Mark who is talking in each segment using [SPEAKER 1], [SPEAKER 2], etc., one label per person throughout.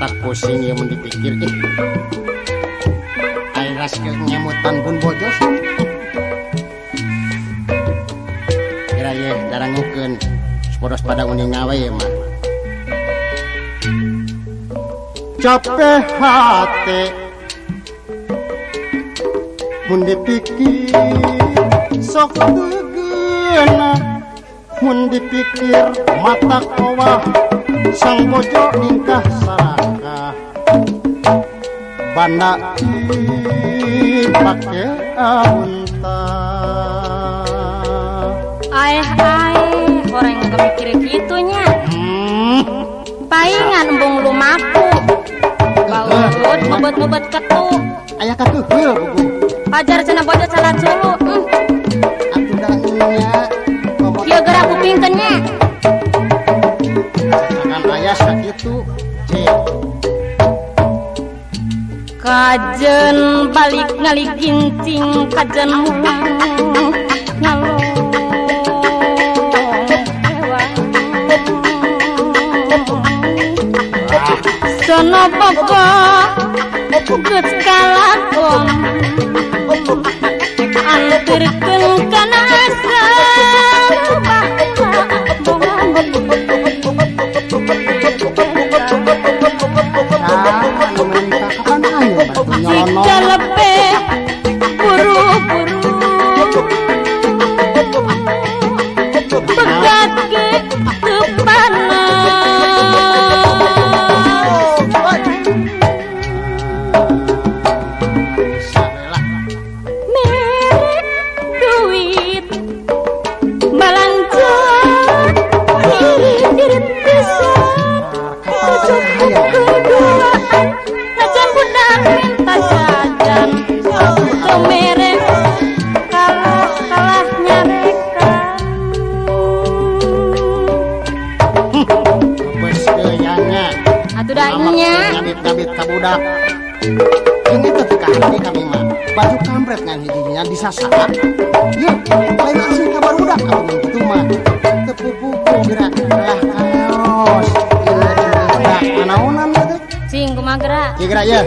[SPEAKER 1] otak pusing ya mun dipikir ai raskeun nyemutan pun bojos kira ye darangukeun poros pada uning ngawe ya mah capek hati mun dipikir sok tegeuna mun dipikir mata kawah sang bojo ingkah sarakah banda pake aunta
[SPEAKER 2] goreng kemikir gitunya palingan embung lumaku baut ngebet ketu
[SPEAKER 1] aya katuh heul buku
[SPEAKER 2] pajar cenah bojo salat sulu
[SPEAKER 1] aku dahnya
[SPEAKER 2] ieu gerak kupingkeunnya
[SPEAKER 1] kan aya sakitu
[SPEAKER 2] kajen balik ngali gincing kajen mulang ngalo sono poko geus kalakon anterkeun kana asa jika lebih buru-buru begat ke depanna merek duit balanja irit pisan kedua najan budak minta jajan tuh merek kalah nyarekan
[SPEAKER 1] bes deuyanya
[SPEAKER 2] atuh da nya
[SPEAKER 1] nyabit-nyabit ka budak ini teh kahari kami mah baju kampret ngan hijinya disasakan ya lain asli ka barudak kamu kitu mah teu pupu gerak lah kaos budak anaonan teh
[SPEAKER 2] cing kumaha gerak
[SPEAKER 1] gerak ya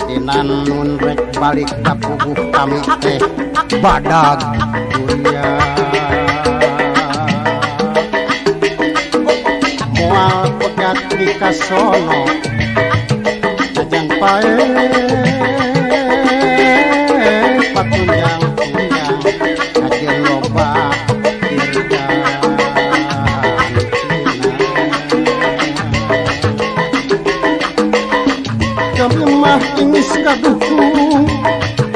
[SPEAKER 1] dinan nun rek balik ka puguh kami teh badag kuliah moal pegat di kasono najan pae patunjang-tunjang kajen loba dirgan kami mah ingis kaduhung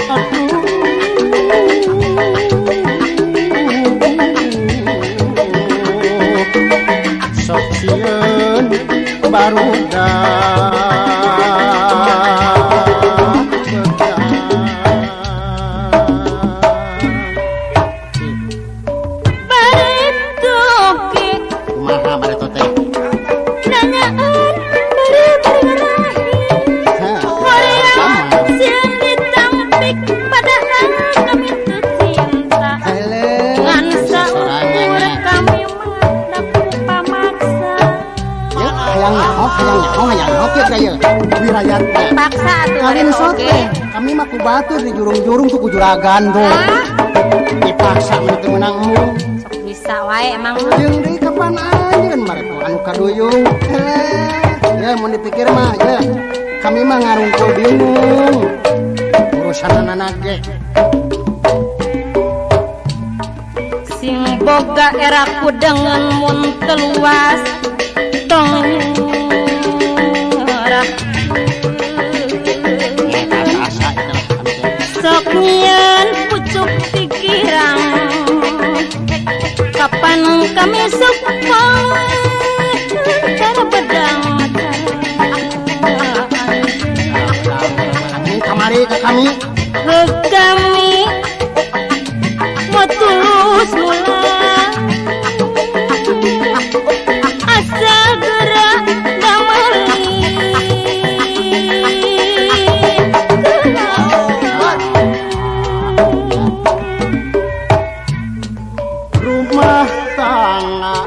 [SPEAKER 1] aduh sok sieun barudak
[SPEAKER 2] baretoke
[SPEAKER 1] kumaha bareto teh
[SPEAKER 2] nanyaan Korea sieun ditampik padahal kami teu cinta ngan saumur kami mendaku pamaksa
[SPEAKER 1] hayang nyaho kieu daya wirayat
[SPEAKER 2] paksa atuh
[SPEAKER 1] kawin
[SPEAKER 2] baretoke
[SPEAKER 1] sote kami mah ku batur di jurung-jurung tuh ku juragan tuh dipaksa teu meunang embung
[SPEAKER 2] sok bisa wae emang
[SPEAKER 1] jeung deui kapan anjeun marepo anu kaduyung ya mun dipikir mah ya kami mah ngarungkul bingung urusan anak ge
[SPEAKER 2] sing boga eraku dengan mun teluas tong nyerah sok nyieun pucuk pikiran kapan kami supaya cara pedang
[SPEAKER 1] kamari ke kami
[SPEAKER 2] kami mau tulus mulang asal gerak dameli
[SPEAKER 1] rumah tangga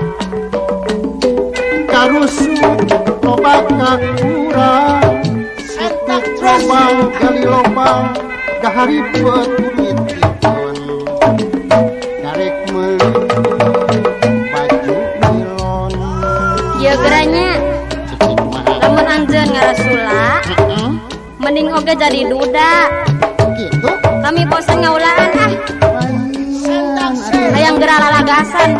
[SPEAKER 1] rusuk loba kakurang
[SPEAKER 3] Sentak
[SPEAKER 1] lobang gali lobang gahari buat kulit ikon garek meuli baju nilon
[SPEAKER 2] Ieu geranya
[SPEAKER 1] cicik mah
[SPEAKER 2] lamun anjeun ngarasula mending oge jadi duda.
[SPEAKER 1] gitu
[SPEAKER 2] Kami bosan ngaulaan ah.
[SPEAKER 3] Sentak
[SPEAKER 2] Hayang gerak lalagasan.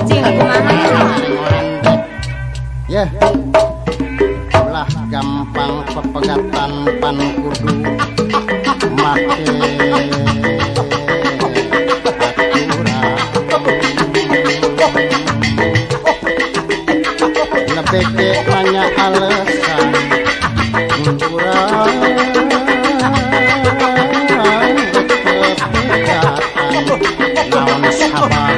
[SPEAKER 2] Cing kumaha
[SPEAKER 1] ya ulah gampang pepegatan pan kudu make aturan lebih ke banyak alasan kurang kepegatan naon sabar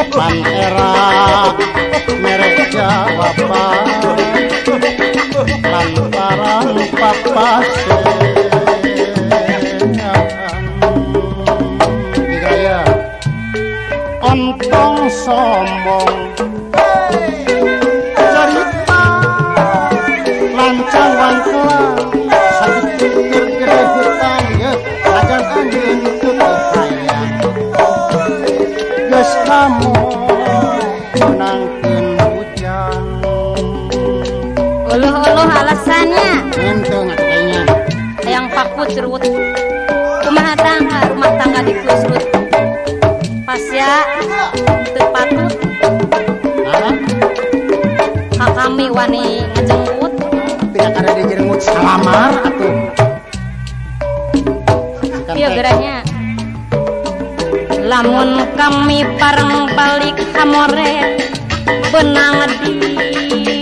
[SPEAKER 1] pan era merek jawab lantaran papasean digaya ontong sombong cerita lancang wangkelang sakit pikir gede hutang ya ajan anjeun teu hayang geus kamu menangkeun hujan
[SPEAKER 2] uluh-uluh alasannya
[SPEAKER 1] ngenteu ngatanya
[SPEAKER 2] hayang pakut cerut. Kumaha tangga rumah tangga dikusrut. Pas ya teu patut
[SPEAKER 1] nah
[SPEAKER 2] ka kami wani ngajengkut.
[SPEAKER 1] tidak ada di jenggut salamar atuh
[SPEAKER 2] Ieu geranya lamun kami pareng balik kamore benang di